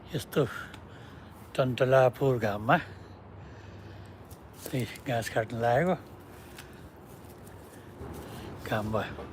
यस्तो टन्टलापुर घाममा घाँस काट्न लागेको काम भयो।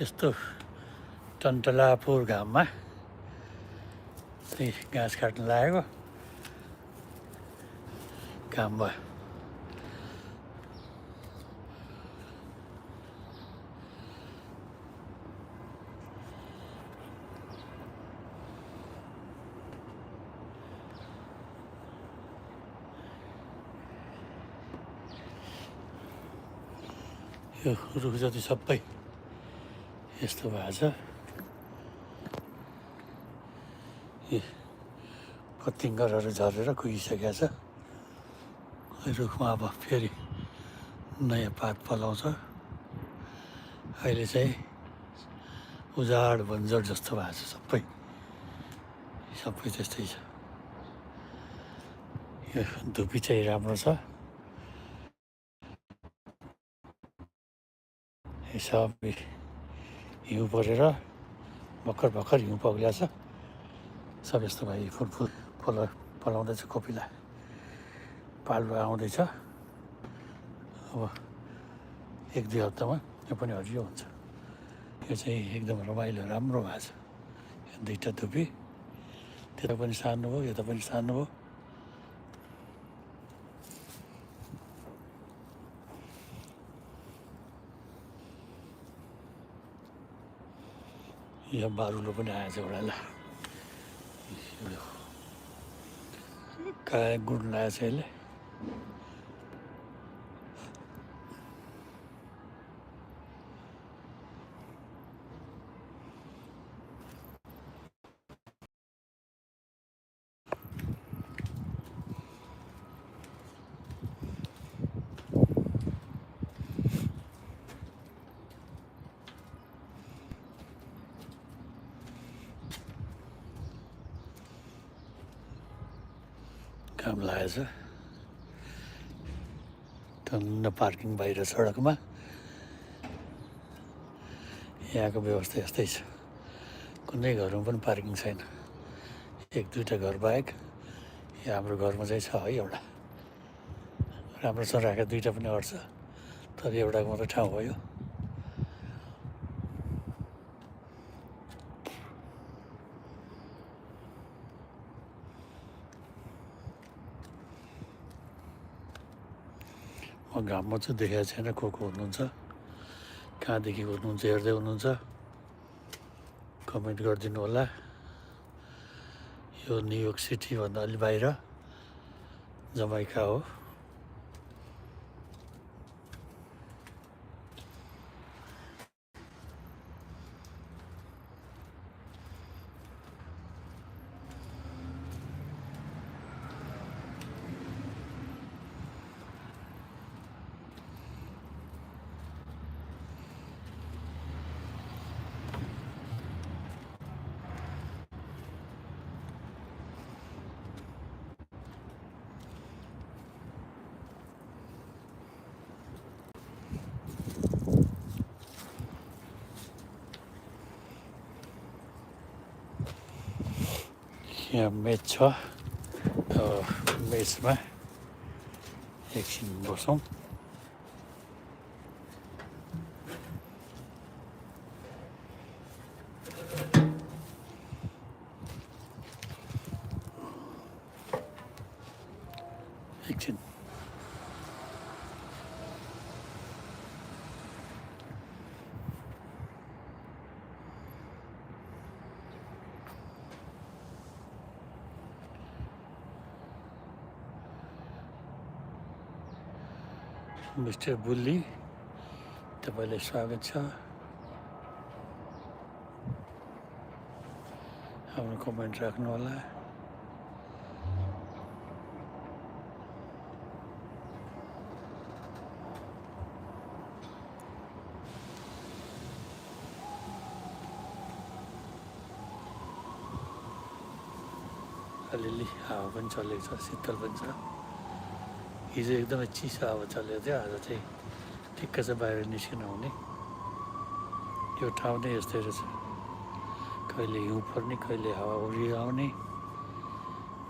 यस्तो टन्टलापुर घाममा घाँस काट्न लागेको काम भयो। यो रुख जति सबै यस्तो भएको छ। यी पत्तिङ्गरहरू झरेर कुहिसकेको छ। रुखमा अब फेरि नयाँ पात पलाउँछ। अहिले चाहिँ उजाड भन्जड जस्तो भएको छ। सबै त्यस्तै छ। यो धुपी चाहिँ राम्रो छ। सबै हिउँ परेर भर्खर हिउँ पग्लिया छ। सब यस्तो भाइ फुल पलाउँदैछ। कोपिला पाल्रो आउँदैछ। अब 1-2 हप्तामा यो पनि हरियो हुन्छ। यो चाहिँ एकदम रमाइलो राम्रो भएको छ। दुईटा धुपी त्यता पनि सार्नुभयो, यता पनि सार्नुभयो। यहाँ बारुलो पनि आएछ एउटा ल कहाँ गुड लगाएछ यसले काम लागेछ टन्न पार्किङ बाहिर सडकमा यहाँको व्यवस्था यस्तै छ कुनै घरमा पनि पार्किङ छैन एक दुईवटा घर बाहेक यहाँ हाम्रो घरमा चाहिँ छ है एउटा राम्रोसँग राखेर दुईवटा पनि अट्छ तर एउटाको मात्रै ठाउँ भयो म घाममा चाहिँ देखाएको छैन को हुनुहुन्छ कहाँदेखि हुनुहुन्छ हेर्दै हुनुहुन्छ कमेन्ट गरिदिनु होला यो न्युयोर्क सिटीभन्दा अलि बाहिर जमाइका हो यहाँ मेच छ मेचमा एकछिन बसौँ एकछिन मिस्टर बुल्ली तपाईँलाई स्वागत छ आफ्नो कमेन्ट राख्नु होला अलिअलि हावा पनि चलेको छ शीतल पनि छ हिजो एकदमै चिसो हावा चलेको थियो आज चाहिँ ठिक्क छ बाहिर निस्किन आउने यो ठाउँ नै यस्तै रहेछ कहिले हिउँ पर्ने कहिले हावा उडिआउने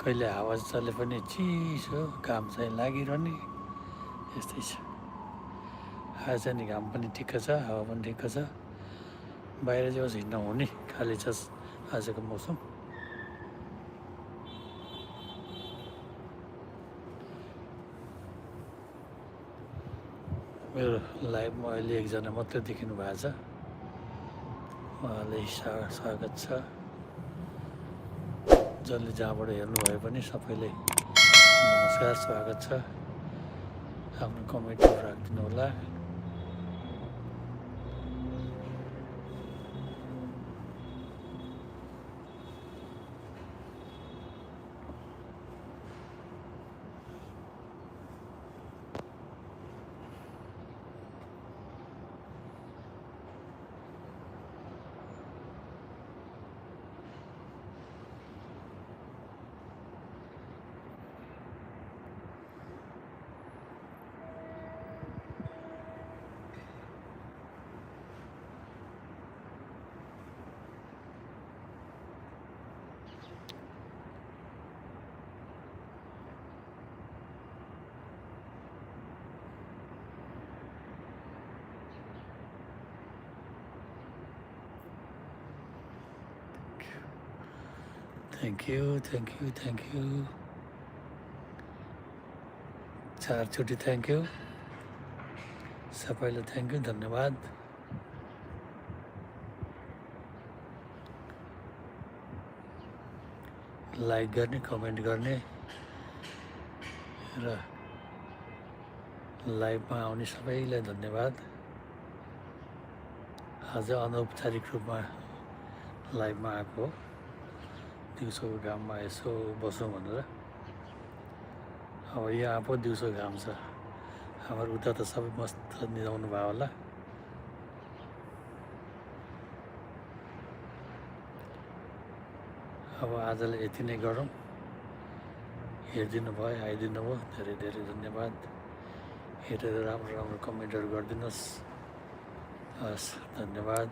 कहिले हावा चले पनि चिसो घाम चाहिँ लागिरहने यस्तै छ आज नि घाम पनि ठिक्क छ हावा पनि ठिक्क छ बाहिर चाहिँ होस् हिँड्न हुने खाली छ आजको मौसम मेरो लाइभमा अहिले एकजना मात्रै देखिनु भएको छ उहाँलाई स्वागत छ जसले जहाँबाट हेर्नुभयो पनि सबैलाई नमस्कार स्वागत छ आफ्नो कमेन्टहरू राखिदिनु होला थ्याङ्क यू चारचोटि थ्याङ्क यू सबैलाई थ्याङ्क यू धन्यवाद लाइक गर्ने, कमेन्ट गर्ने र लाइभमा आउने सबैलाई धन्यवाद। आज अनौपचारिक रूपमा लाइभमा आएको हो, दिउँसोको घाममा यसो बसौँ भनेर। अब यहाँ पो दिउँसो घाम छ, हाम्रो उता त सबै मस्त निदाउनु भयो होला। अब आजलाई यति नै गरौँ। हेरिदिनु भयो, आइदिनु भयो, धेरै धेरै धन्यवाद। हेरेर राम्रो राम्रो कमेन्टहरू गरिदिनुहोस्। हस्, धन्यवाद।